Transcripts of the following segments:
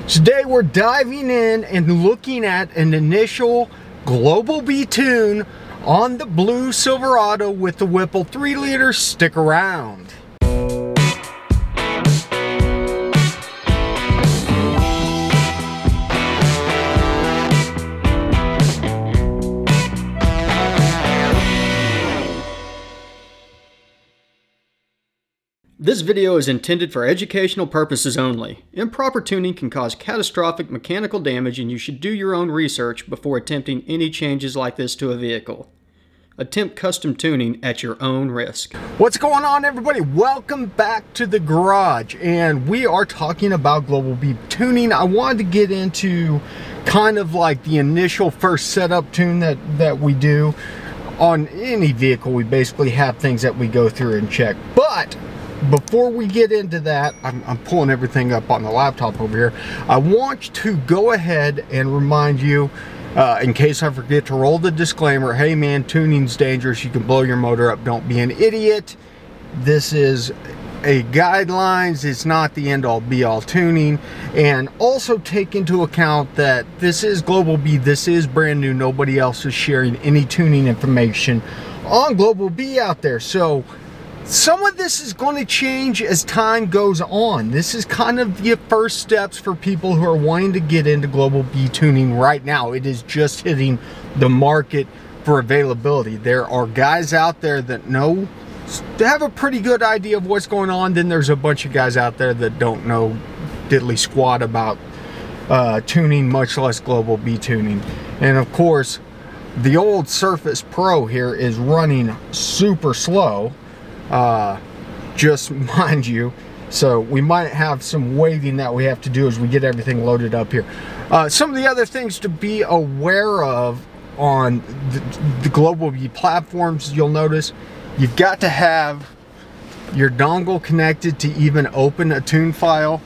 Today we're diving in and looking at an initial Global B tune on the blue Silverado with the Whipple 3-liter. Stick around. This video is intended for educational purposes only. Improper tuning can cause catastrophic mechanical damage, and you should do your own research before attempting any changes like this to a vehicle. Attempt custom tuning at your own risk. What's going on, everybody? Welcome back to the garage, and we are talking about Global B tuning. I wanted to get into kind of like the initial first setup tune that we do on any vehicle. We basically have things that we go through and check, but before we get into that, I'm pulling everything up on the laptop over here. I want to go ahead and remind you, in case I forget to roll the disclaimer, hey man, tuning's dangerous, you can blow your motor up, don't be an idiot. This is a guidelines, it's not the end-all be-all tuning. And also take into account that this is Global B, this is brand new, nobody else is sharing any tuning information on Global B out there. So some of this is going to change as time goes on. This is kind of the first steps for people who are wanting to get into Global B tuning right now. It is just hitting the market for availability. There are guys out there that know, have a pretty good idea of what's going on. Then there's a bunch of guys out there that don't know diddly squat about tuning, much less Global B tuning. And of course, the old Surface Pro here is running super slow. Just mind you, so we might have some waiting that we have to do as we get everything loaded up here. Some of the other things to be aware of on the Global B platforms, you'll notice you've got to have your dongle connected to even open a tune file.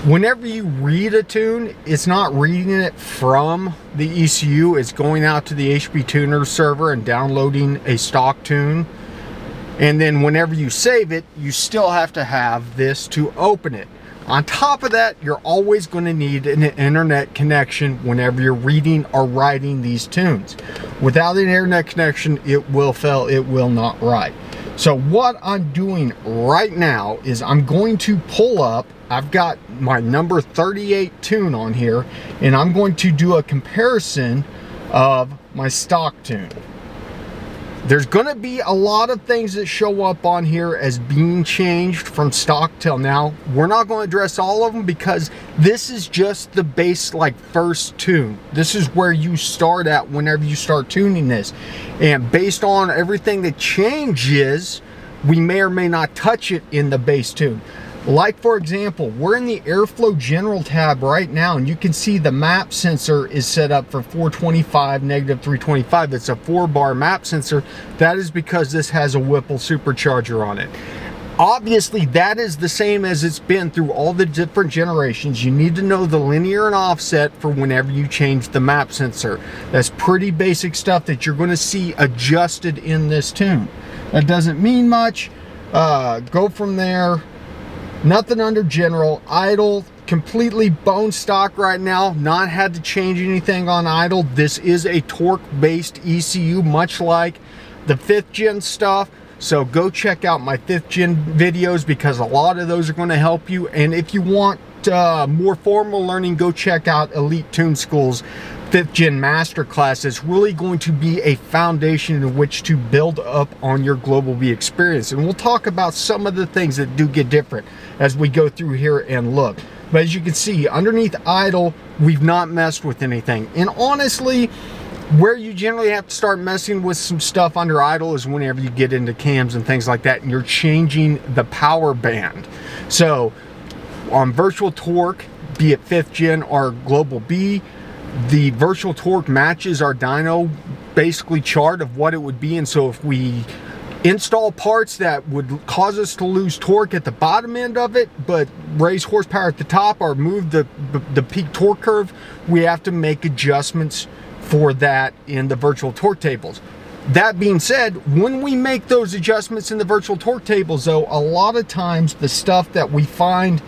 Whenever you read a tune, it's not reading it from the ECU, it's going out to the HP Tuner server and downloading a stock tune. And then whenever you save it, you still have to have this to open it. On top of that, you're always going to need an internet connection whenever you're reading or writing these tunes. Without an internet connection, it will fail, it will not write. So what I'm doing right now is I'm going to pull up, I've got my number 38 tune on here, and I'm going to do a comparison of my stock tune. There's going to be a lot of things that show up on here as being changed from stock till now. We're not going to address all of them because this is just the base, like, first tune. This is where you start at whenever you start tuning this. And based on everything that changes, we may or may not touch it in the base tune. Like, for example, we're in the Airflow General tab right now, and you can see the map sensor is set up for 425, negative 325. It's a 4-bar map sensor. That is because this has a Whipple supercharger on it. Obviously, that is the same as it's been through all the different generations. You need to know the linear and offset for whenever you change the map sensor. That's pretty basic stuff that you're going to see adjusted in this tune. That doesn't mean much. Go from there. Nothing under general. Idle, completely bone stock right now. Not had to change anything on idle. This is a torque based ECU, much like the 5th gen stuff. So go check out my 5th gen videos because a lot of those are going to help you. And if you want more formal learning, go check out Elite Tune School's 5th gen masterclass. It's really going to be a foundation in which to build up on your Global B experience. And we'll talk about some of the things that do get different as we go through here and look. But as you can see, underneath idle, we've not messed with anything. And honestly, where you generally have to start messing with some stuff under idle is whenever you get into cams and things like that and you're changing the power band. So on virtual torque, be it 5th gen or Global B, the virtual torque matches our dyno basically chart of what it would be. And so if we install parts that would cause us to lose torque at the bottom end of it but raise horsepower at the top or move the peak torque curve, we have to make adjustments for that in the virtual torque tables. That being said, when we make those adjustments in the virtual torque tables though, a lot of times the stuff that we find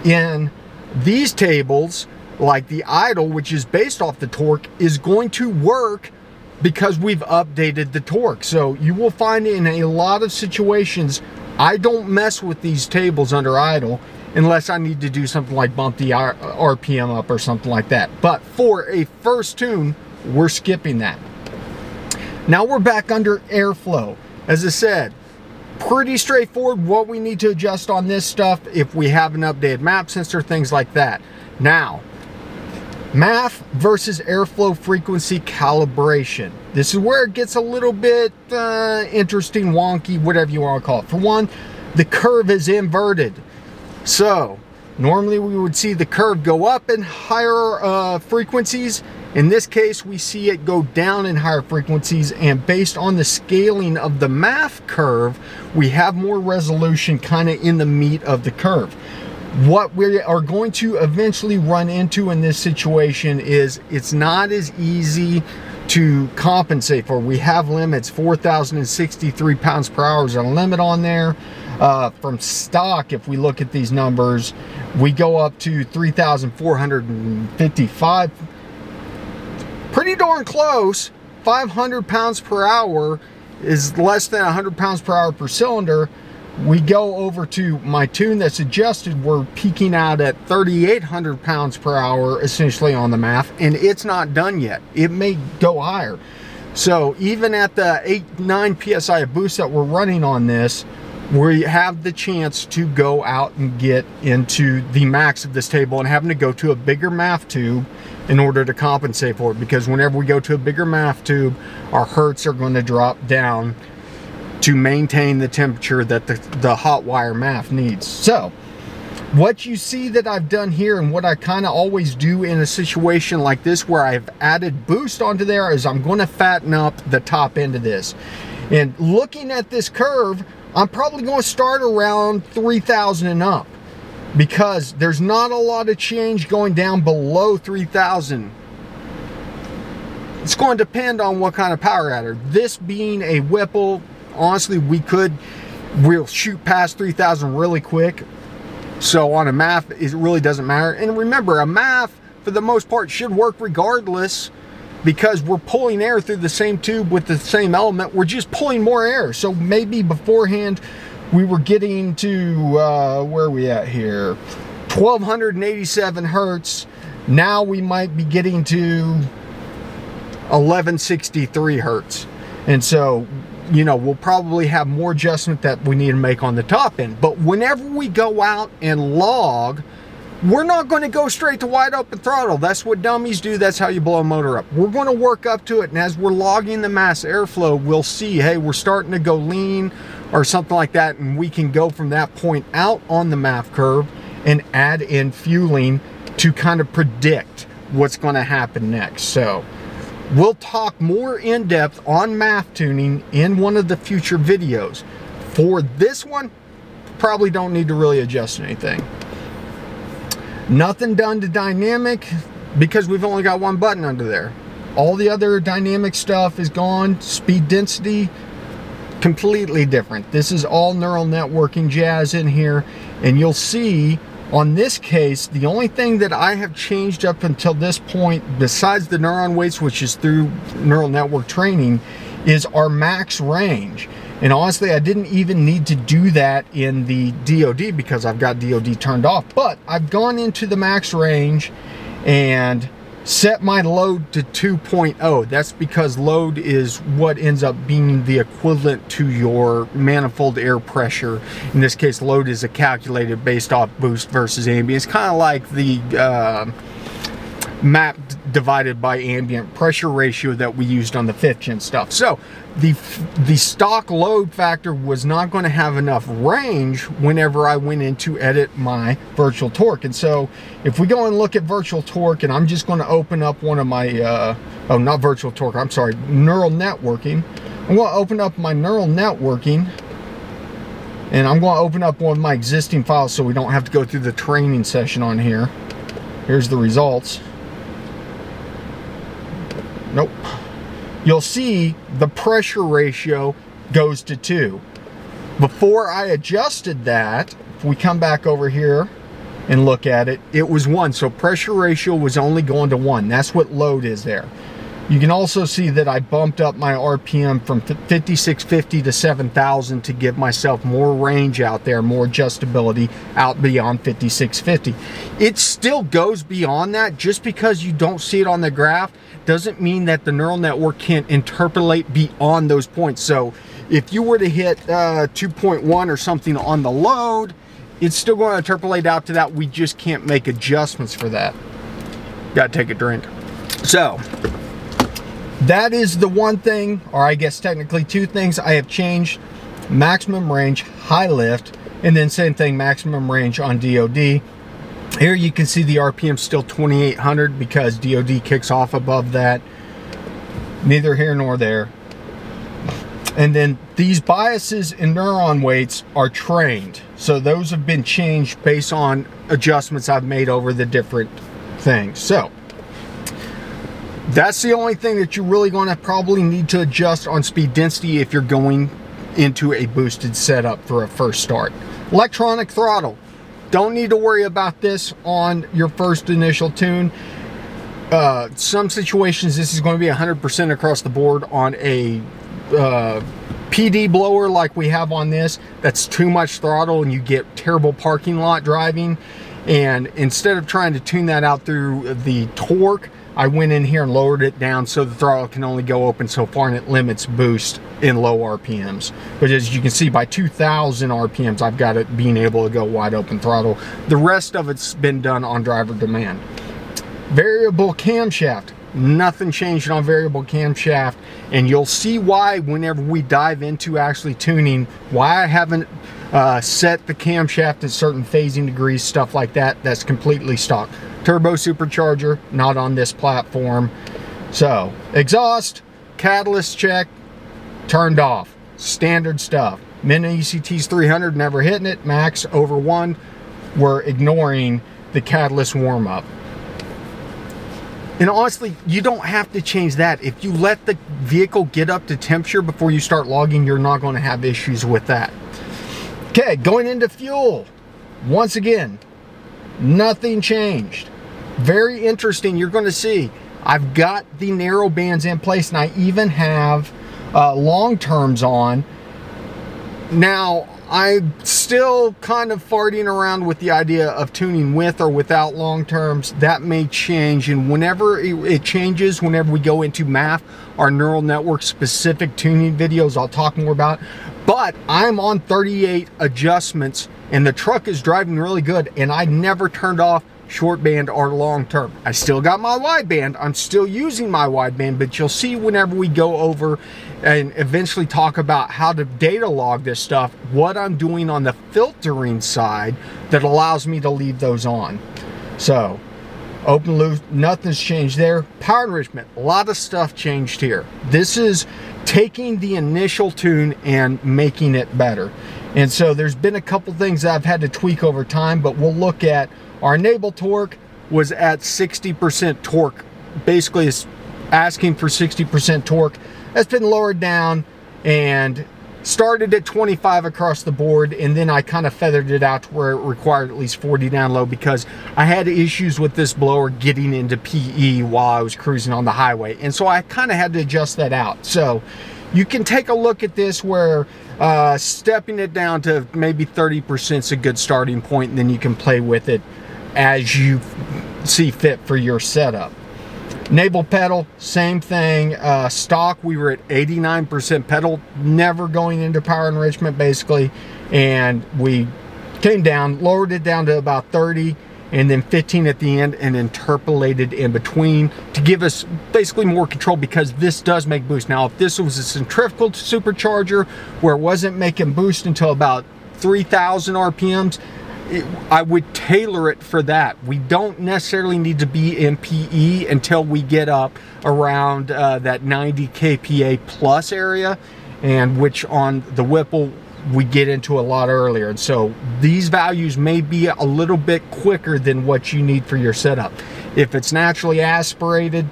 in these tables, like the idle, which is based off the torque, is going to work because we've updated the torque. So you will find in a lot of situations, I don't mess with these tables under idle unless I need to do something like bump the RPM up or something like that. But for a first tune, we're skipping that. Now we're back under airflow. As I said, pretty straightforward what we need to adjust on this stuff if we have an updated map sensor, things like that. Now, MAF versus airflow frequency calibration. This is where it gets a little bit interesting, wonky, whatever you want to call it. For one, the curve is inverted. So normally we would see the curve go up in higher frequencies. In this case, we see it go down in higher frequencies, and based on the scaling of the MAF curve, we have more resolution kind of in the meat of the curve. What we are going to eventually run into in this situation is it's not as easy to compensate for. We have limits. 4,063 pounds per hour is a limit on there. From stock, if we look at these numbers, we go up to 3,455. Pretty darn close. 500 pounds per hour is less than 100 pounds per hour per cylinder. We go over to my tune that's adjusted, we're peaking out at 3,800 pounds per hour essentially on the MAF, and it's not done yet. It may go higher. So even at the 8-9 psi of boost that we're running on this, we have the chance to go out and get into the max of this table and having to go to a bigger MAF tube in order to compensate for it, because whenever we go to a bigger MAF tube, our hertz are going to drop down to maintain the temperature that the hot wire MAF needs. So what you see that I've done here, and what I kind of always do in a situation like this where I've added boost onto there, is I'm going to fatten up the top end of this. And looking at this curve, I'm probably going to start around 3,000 and up, because there's not a lot of change going down below 3,000. It's going to depend on what kind of power adder. This being a Whipple, honestly, we'll shoot past 3,000 really quick. So on a MAF, it really doesn't matter. And remember, a MAF, for the most part, should work regardless, because we're pulling air through the same tube with the same element. We're just pulling more air. So maybe beforehand we were getting to, where are we at here? 1,287 hertz. Now we might be getting to 1,163 hertz. And so, you know, we'll probably have more adjustment that we need to make on the top end. But whenever we go out and log, we're not going to go straight to wide open throttle. That's what dummies do. That's how you blow a motor up. We're going to work up to it, and as we're logging the mass airflow, we'll see, hey, we're starting to go lean or something like that, and we can go from that point out on the MAF curve and add in fueling to kind of predict what's going to happen next. So we'll talk more in depth on MAF tuning in one of the future videos. For this one, probably don't need to really adjust anything. Nothing done to dynamic, because we've only got one button under there. All the other dynamic stuff is gone. Speed density, completely different. This is all neural networking jazz in here, and you'll see on this case, the only thing that I have changed up until this point, besides the neuron weights, which is through neural network training, is our max range. And honestly, I didn't even need to do that in the DOD because I've got DOD turned off. But I've gone into the max range and set my load to 2.0. That's because load is what ends up being the equivalent to your manifold air pressure. In this case, load is calculated based off boost versus ambient. It's kind of like the map divided by ambient pressure ratio that we used on the 5th gen stuff. So the stock load factor was not going to have enough range whenever I went in to edit my virtual torque. And so if we go and look at virtual torque, and I'm just going to open up one of my oh, not virtual torque, I'm sorry, neural networking. I'm going to open up my neural networking, and I'm going to open up one of my existing files so we don't have to go through the training session on here. Here's the results. Nope. You'll see the pressure ratio goes to 2. Before I adjusted that, if we come back over here and look at it, it was 1. So pressure ratio was only going to 1. That's what load is there. You can also see that I bumped up my RPM from 5650 to 7000 to give myself more range out there, more adjustability out beyond 5650. It still goes beyond that. Just because you don't see it on the graph doesn't mean that the neural network can't interpolate beyond those points. So if you were to hit 2.1 or something on the load, it's still going to interpolate out to that. We just can't make adjustments for that. Gotta take a drink. So that is the one thing, or I guess technically 2 things I have changed: maximum range, high lift, and then same thing, maximum range on DOD. Here you can see the RPM still 2800 because DOD kicks off above that. Neither here nor there. And then these biases and neuron weights are trained. So those have been changed based on adjustments I've made over the different things. So that's the only thing that you're really going to probably need to adjust on speed density if you're going into a boosted setup for a first start. Electronic throttle. Don't need to worry about this on your first initial tune. Some situations this is going to be 100% across the board. On a PD blower like we have on this, that's too much throttle and you get terrible parking lot driving. And instead of trying to tune that out through the torque, I went in here and lowered it down so the throttle can only go open so far, and it limits boost in low RPMs. But as you can see, by 2000 RPMs, I've got it being able to go wide open throttle. The rest of it's been done on driver demand. Variable camshaft. Nothing changed on variable camshaft, and you'll see why whenever we dive into actually tuning, why I haven't set the camshaft at certain phasing degrees, stuff like that. That's completely stock. Turbo supercharger, not on this platform. So exhaust, catalyst check, turned off. Standard stuff. Min ECT's 300, never hitting it. Max over 1, we're ignoring the catalyst warm up. And honestly, you don't have to change that. If you let the vehicle get up to temperature before you start logging, you're not going to have issues with that. Okay, going into fuel. Once again, nothing changed. Very interesting. You're going to see I've got the narrow bands in place, and I even have long terms on. Now, I'm still kind of farting around with the idea of tuning with or without long terms. That may change, and whenever it changes, whenever we go into MAF, our neural network specific tuning videos, I'll talk more about. But I'm on 38 adjustments and the truck is driving really good, and I never turned off short band or long term. I still got my wide band. I'm still using my wide band, but you'll see whenever we go over and eventually talk about how to data log this stuff, what I'm doing on the filtering side that allows me to leave those on. So open loop, nothing's changed there. Power enrichment, a lot of stuff changed here. This is taking the initial tune and making it better. And so there's been a couple things that I've had to tweak over time, but we'll look at our enable torque was at 60% torque. Basically it's asking for 60% torque. That's been lowered down and started at 25 across the board, and then I kind of feathered it out to where it required at least 40 down low because I had issues with this blower getting into PE while I was cruising on the highway, and so I kind of had to adjust that out. So you can take a look at this where stepping it down to maybe 30% is a good starting point, and then you can play with it as you see fit for your setup. Enable pedal, same thing. Stock, we were at 89% pedal, never going into power enrichment basically, and we came down, lowered it down to about 30, and then 15 at the end, and interpolated in between to give us basically more control, because this does make boost. Now, if this was a centrifugal supercharger where it wasn't making boost until about 3,000 RPMs, I would tailor it for that. We don't necessarily need to be in PE until we get up around that 90 kPa plus area, and which on the Whipple we get into a lot earlier. And so these values may be a little bit quicker than what you need for your setup. If it's naturally aspirated,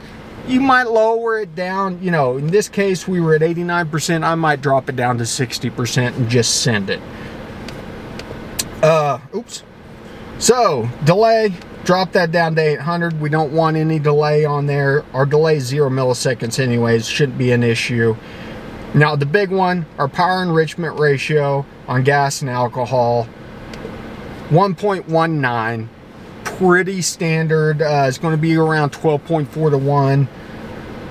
you might lower it down. You know, in this case we were at 89%. I might drop it down to 60% and just send it. Oops. So delay, drop that down to 800. We don't want any delay on there. Our delay is 0 milliseconds anyways, shouldn't be an issue. Now the big one, our power enrichment ratio on gas and alcohol, 1.19. Pretty standard. It's going to be around 12.4 to 1. In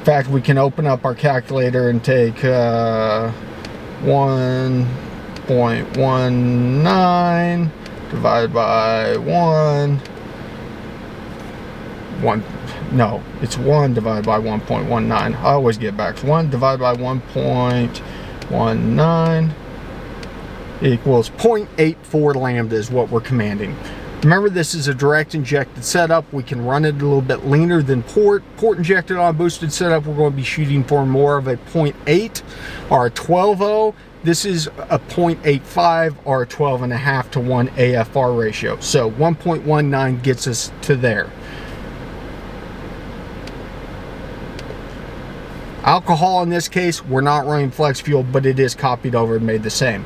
fact, we can open up our calculator and take 1.19 divided by 1. No, it's 1 divided by 1.19. I always get back. 1 divided by 1.19 equals 0.84 lambda is what we're commanding. Remember, this is a direct injected setup. We can run it a little bit leaner than port. Port injected on boosted setup, we're going to be shooting for more of a 0.8 or a 12.0. This is a 0.85 or a 12.5 to 1 AFR ratio. So 1.19 gets us to there. Alcohol in this case, we're not running flex fuel, but it is copied over and made the same.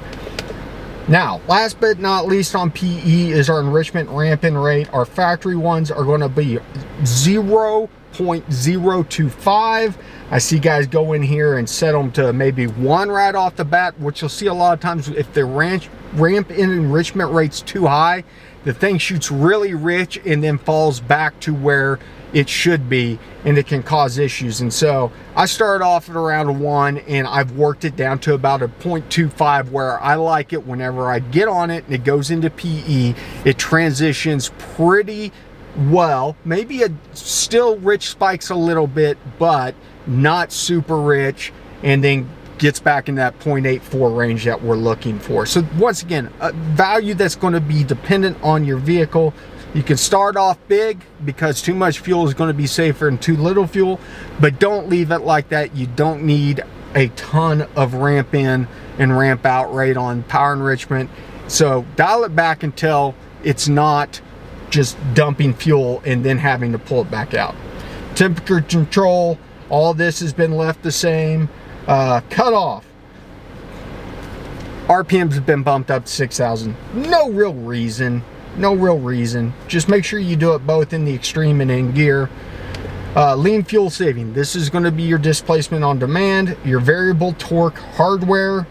Now, last but not least on PE is our enrichment ramp-in rate. Our factory ones are going to be 0.025. I see guys go in here and set them to maybe 1 right off the bat, which you'll see a lot of times if the ramp-in enrichment rate's too high, the thing shoots really rich and then falls back to where it should be, and it can cause issues. And so I started off at around a 1, and I've worked it down to about a 0.25, where I like it whenever I get on it and it goes into PE, it transitions pretty well. Maybe it still rich spikes a little bit, but not super rich, and then gets back in that 0.84 range that we're looking for. So once again, a value that's going to be dependent on your vehicle. You can start off big because too much fuel is going to be safer than too little fuel, but don't leave it like that. You don't need a ton of ramp in and ramp out rate on power enrichment. So dial it back until it's not just dumping fuel and then having to pull it back out. Temperature control, all this has been left the same. Cut off. RPMs have been bumped up to 6,000. No real reason. No real reason. Just make sure you do it both in the extreme and in gear. Lean fuel saving. This is going to be your displacement on demand, your variable torque hardware.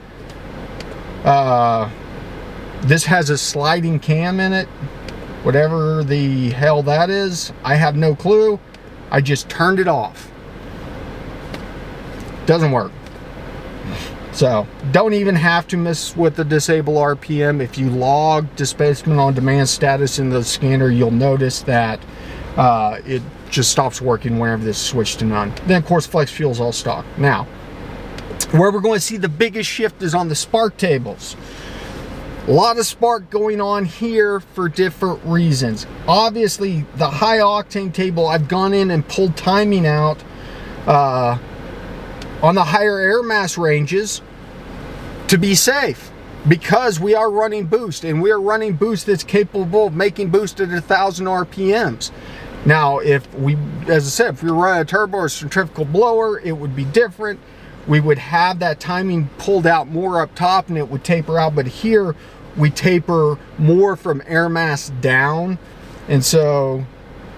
This has a sliding cam in it. Whatever the hell that is, I have no clue. I just turned it off. Doesn't work. So don't even have to mess with the disable RPM. If you log displacement on demand status in the scanner, you'll notice that it just stops working whenever this is switched to none. Then of course flex fuel is all stock. Now, where we're going to see the biggest shift is on the spark tables. A lot of spark going on here for different reasons. Obviously the high octane table, I've gone in and pulled timing out on the higher air mass ranges to be safe, because we are running boost, and we are running boost that's capable of making boost at 1,000 RPMs. Now, if we, as I said, if we run a turbo or centrifugal blower, it would be different. We would have that timing pulled out more up top and it would taper out, but here we taper more from air mass down. And so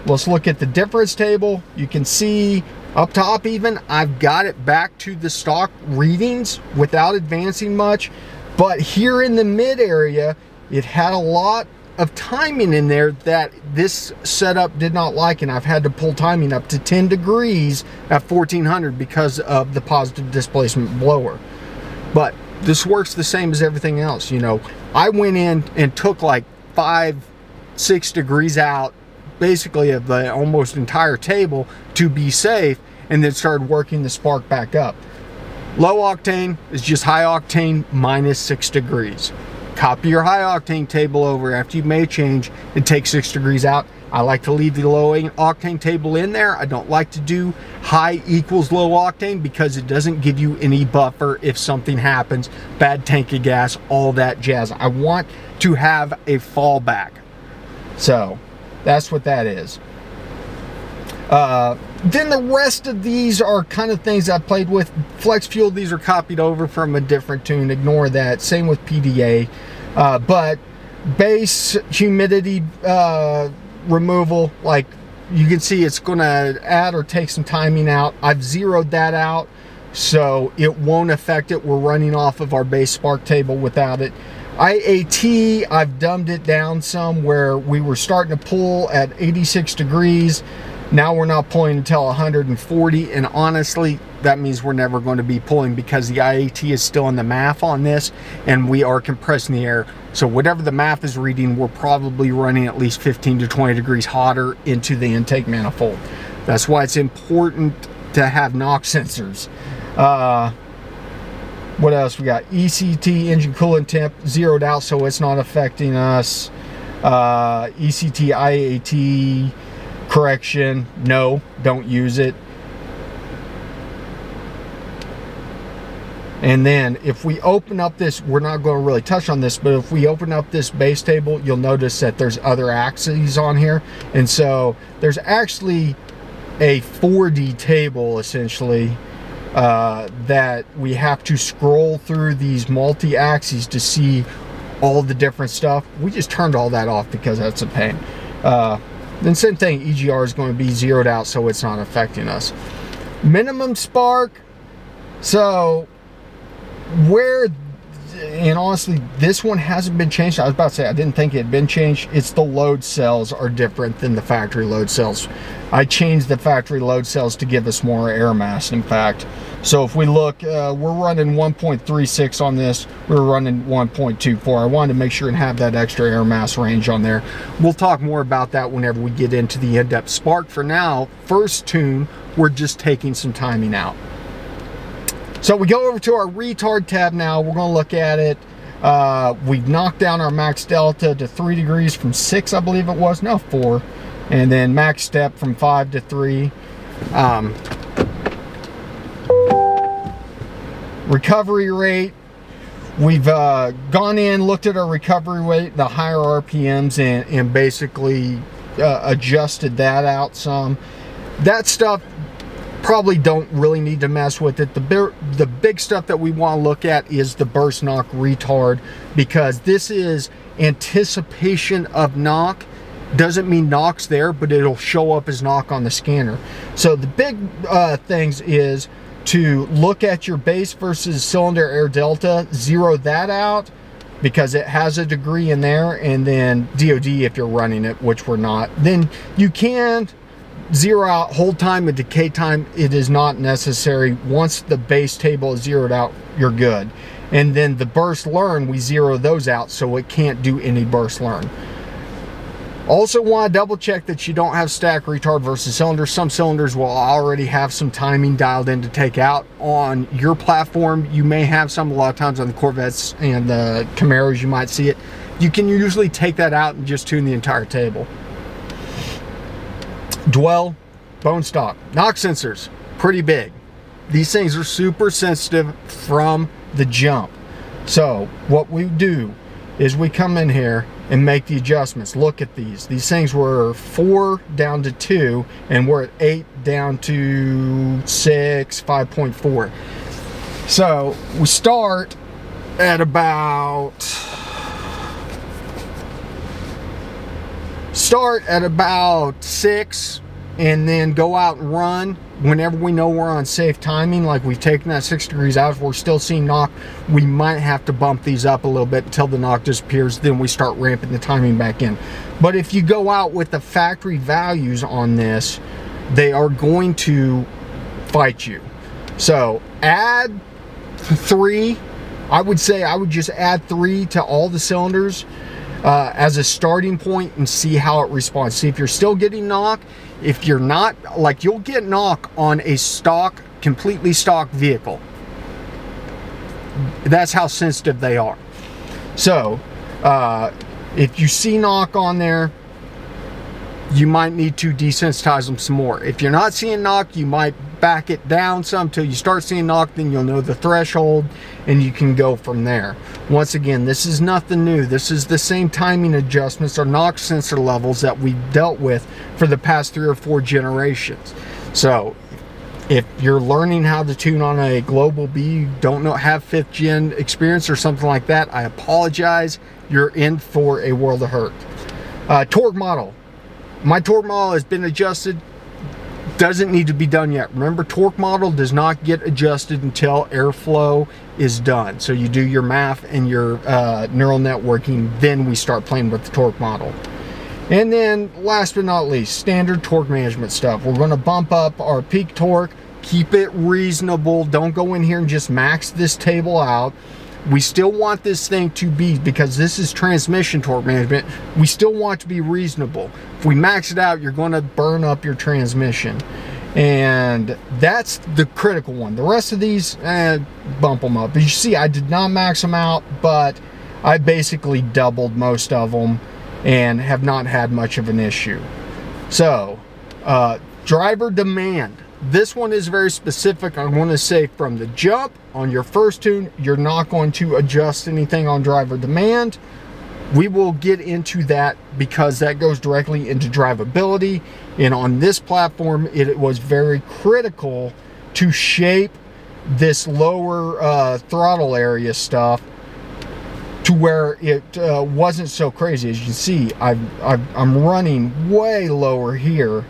let's look at the difference table. You can see up top even, I've got it back to the stock readings without advancing much. But here in the mid area, it had a lot of timing in there that this setup did not like, and I've had to pull timing up to 10 degrees at 1400 because of the positive displacement blower. But this works the same as everything else. You know, I went in and took like 5-6 degrees out basically of the almost entire table to be safe, and then started working the spark back up. Low octane is just high octane minus 6 degrees. Copy your high octane table over after you've made a change and take 6 degrees out. I like to leave the low octane table in there. I don't like to do high equals low octane because it doesn't give you any buffer if something happens, bad tank of gas, all that jazz. I want to have a fallback. So that's what that is. Then the rest of these are kind of things I played with. Flex fuel, these are copied over from a different tune. Ignore that. Same with PDA. But Base humidity removal, like you can see it's going to add or take some timing out. I've zeroed that out so it won't affect it. We're running off of our base spark table without it. IAT, I've dumbed it down some where we were starting to pull at 86 degrees. Now we're not pulling until 140, and honestly, that means we're never going to be pulling because the IAT is still in the MAF on this, and we are compressing the air. So whatever the MAF is reading, we're probably running at least 15 to 20 degrees hotter into the intake manifold. That's why it's important to have knock sensors. What else we got? ECT, engine coolant temp, zeroed out so it's not affecting us. ECT, IAT, correction, no, don't use it. And then if we open up this, we're not going to really touch on this, but if we open up this base table, you'll notice that there's other axes on here. And so there's actually a 4D table essentially that we have to scroll through these multi-axes to see all the different stuff. We just turned all that off because that's a pain. Then same thing, EGR is going to be zeroed out so it's not affecting us. Minimum spark, so where, and honestly this one hasn't been changed. I was about to say I didn't think it had been changed. It's the load cells are different than the factory load cells. I changed the factory load cells to give us more air mass, in fact. So if we look, we're running 1.36 on this, we're running 1.24. I wanted to make sure and have that extra air mass range on there. We'll talk more about that whenever we get into the in-depth spark. For now, first tune, we're just taking some timing out. So we go over to our retard tab now. We're going to look at it. We've knocked down our max delta to 3 degrees from 6, I believe it was. No, 4. And then max step from 5 to 3. Recovery rate, we've gone in, looked at our recovery rate, the higher RPMs, and basically adjusted that out some. That stuff probably don't really need to mess with it. The big stuff that we want to look at is the burst knock retard, because this is anticipation of knock. Doesn't mean knock's there, but it'll show up as knock on the scanner. So the big things is to look at your base versus cylinder air delta, zero that out because it has a degree in there, and then DOD if you're running it, which we're not. Then you can zero out hold time and decay time. It is not necessary. Once the base table is zeroed out, you're good. And then the burst learn, we zero those out so it can't do any burst learn. Also want to double check that you don't have stack retard versus cylinder. Some cylinders will already have some timing dialed in to take out. On your platform, you may have some. A lot of times on the Corvettes and the Camaros, you might see it. You can usually take that out and just tune the entire table. Dwell, bone stock, knock sensors, pretty big. These things are super sensitive from the jump. So what we do is we come in here and make the adjustments. Look at these. These things were 4 down to 2, and we're at 8 down to 6, 5.4. So we start at about 6 and then go out and run whenever we know we're on safe timing. Like we've taken that 6 degrees out, if we're still seeing knock, we might have to bump these up a little bit until the knock disappears. Then we start ramping the timing back in. But if you go out with the factory values on this, they are going to fight you. So add 3. I would say I would just add 3 to all the cylinders as a starting point and see how it responds. See if you're still getting knock. If you're not, like you'll get knock on a stock, completely stock vehicle. That's how sensitive they are. So if you see knock on there, you might need to desensitize them some more. If you're not seeing knock, you might back it down some till you start seeing knock, then you'll know the threshold and you can go from there. Once again, this is nothing new. This is the same timing adjustments or knock sensor levels that we dealt with for the past 3 or 4 generations. So If you're learning how to tune on a Global B, you don't have 5th gen experience or something like that, I apologize. You're in for a world of hurt. Torque model. My torque model has been adjusted. Doesn't need to be done yet. Remember, torque model does not get adjusted until airflow is done. So you do your math and your neural networking, then we start playing with the torque model. And then last but not least, standard torque management stuff. We're going to bump up our peak torque, keep it reasonable. Don't go in here and just max this table out. We still want this thing to be, because this is transmission torque management, we still want it to be reasonable. If we max it out, you're going to burn up your transmission. And that's the critical one. The rest of these, bump them up. As you see, I did not max them out, but I basically doubled most of them and have not had much of an issue. So, driver demand. This one is very specific. I want to say from the jump, on your first tune, you're not going to adjust anything on driver demand. We will get into that because that goes directly into drivability. And on this platform, it was very critical to shape this lower throttle area stuff to where it wasn't so crazy. As you can see, I'm running way lower here,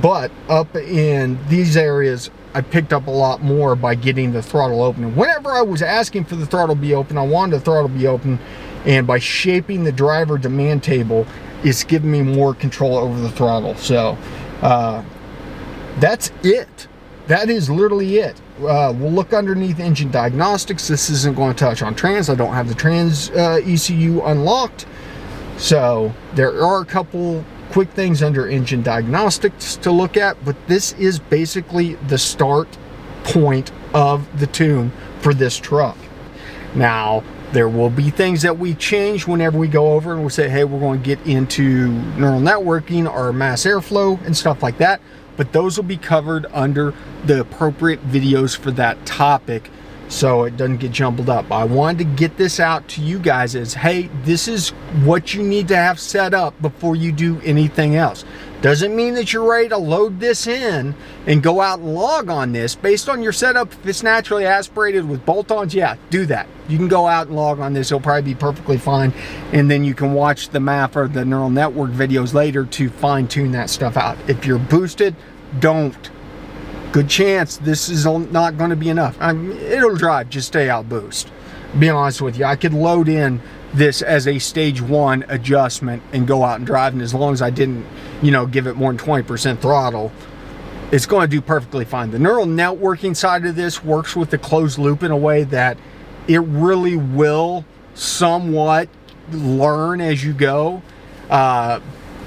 but up in these areas I picked up a lot more by getting the throttle open. And whenever I was asking for the throttle to be open, I wanted the throttle to be open, and by shaping the driver demand table, it's giving me more control over the throttle. So that's it. That is literally it. We'll look underneath engine diagnostics. This isn't going to touch on trans. I don't have the trans ECU unlocked. So there are a couple quick things under engine diagnostics to look at, but this is basically the start point of the tune for this truck. Now, there will be things that we change whenever we go over and we'll say, hey, we're going to get into neural networking or mass airflow and stuff like that. But those will be covered under the appropriate videos for that topic, so it doesn't get jumbled up. I wanted to get this out to you guys as, hey, this is what you need to have set up before you do anything else. Doesn't mean that you're ready to load this in and go out and log on this. Based on your setup, if it's naturally aspirated with bolt-ons, yeah, do that. You can go out and log on this. It'll probably be perfectly fine. And then you can watch the map or the neural network videos later to fine-tune that stuff out. If you're boosted, don't. Good chance this is not going to be enough. It'll drive, just stay out boost. Be honest with you, I could load in this as a stage 1 adjustment and go out and drive, and as long as I didn't, you know, give it more than 20% throttle, it's going to do perfectly fine. The neural networking side of this works with the closed loop in a way that it really will somewhat learn as you go.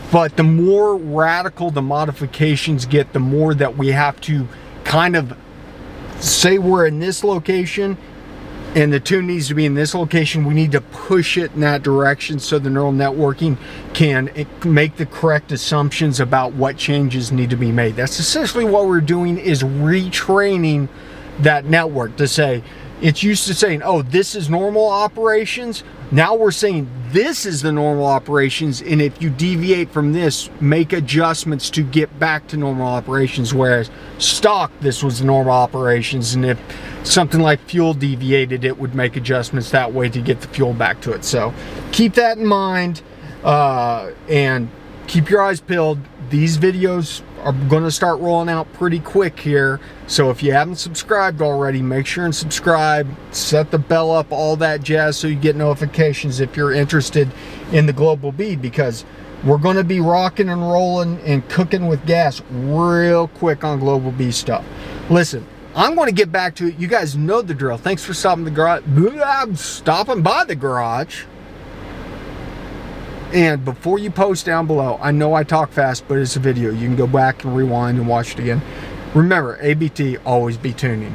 But the more radical the modifications get, the more that we have to kind of say we're in this location and the tune needs to be in this location. We need to push it in that direction so the neural networking can make the correct assumptions about what changes need to be made. That's essentially what we're doing, is retraining that network to say, it's used to saying, oh, this is normal operations. Now we're saying this is the normal operations, and if you deviate from this, make adjustments to get back to normal operations, whereas stock, this was the normal operations, and if something like fuel deviated, it would make adjustments that way to get the fuel back to it. So keep that in mind, and keep your eyes peeled. These videos are going to start rolling out pretty quick here, so if you haven't subscribed already, make sure and subscribe, set the bell up, all that jazz, so you get notifications if you're interested in the Global B, because we're going to be rocking and rolling and cooking with gas real quick on Global B stuff. Listen, I'm going to get back to it. You guys know the drill. Thanks for stopping by the garage. And before you post down below, I know I talk fast, but it's a video. You can go back and rewind and watch it again. Remember, ABT, always be tuning.